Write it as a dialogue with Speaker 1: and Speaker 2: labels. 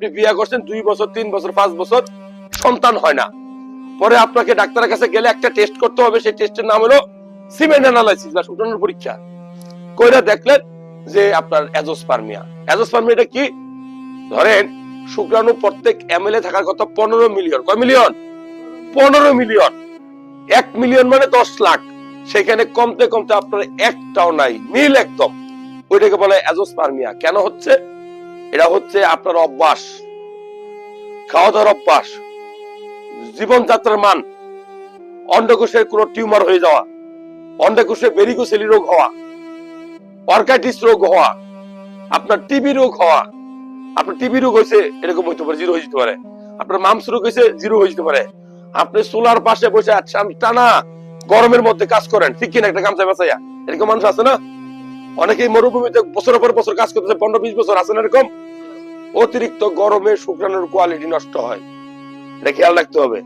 Speaker 1: আপনি বিয়ে করছেন 2 বছর 3 বছর 5 বছর সন্তান হয় না, পরে আপনাকে ডাক্তারের কাছে গেলে একটা টেস্ট করতে হবে, সেই টেস্টের নাম হলো সিমেন্ট অ্যানালাইসিস বা শুক্রাণুর পরীক্ষা। কইরা দেখলেন যে আপনার অ্যাজোস্পার্মিয়া। অ্যাজোস্পার্মিয়াটা কি? ধরেন শুক্রাণু প্রত্যেক এমএলএ থাকার কথা 15 মিলিয়ন। কয় মিলিয়ন? 15 মিলিয়ন। 1 মিলিয়ন মানে 10 লাখ। সেখানে কমতে কমতে আপনার একটাও নাই, নীল একদম। ওইটাকে বলে অ্যাজোস্পার্মিয়া। কেন হচ্ছে? এটা হচ্ছে আপনার অভ্যাস, খাওয়া দাওয়ার অভ্যাস, জীবনযাত্রার মান, অন্ডকোষের কোনো টিউমার হয়ে যাওয়া, অন্ডকোষে ভেরিকোসেলি রোগ হওয়া, অর্কাইটিস রোগ হওয়া, আপনার টিবি রোগ হওয়া। আপনার টিবি রোগ হয়েছে এরকম হইতে পারে, 0 হয়ে যেতে পারে। আপনার মামস রোগ হয়েছে 0 হয়ে যেতে পারে। আপনি সোলার পাশে বসে টানা গরমের মধ্যে কাজ করেন, ঠিক কিনা? একটা গামছা বেচাইয়া, এরকম মানুষ আছে না? অনেকেই মরুভূমিতে বছরের পর বছর কাজ করতেছে, 15-20 বছর আছে না এরকম? অতিরিক্ত গরমে শুক্রাণুর কোয়ালিটি নষ্ট হয়, এটা খেয়াল রাখতে হবে।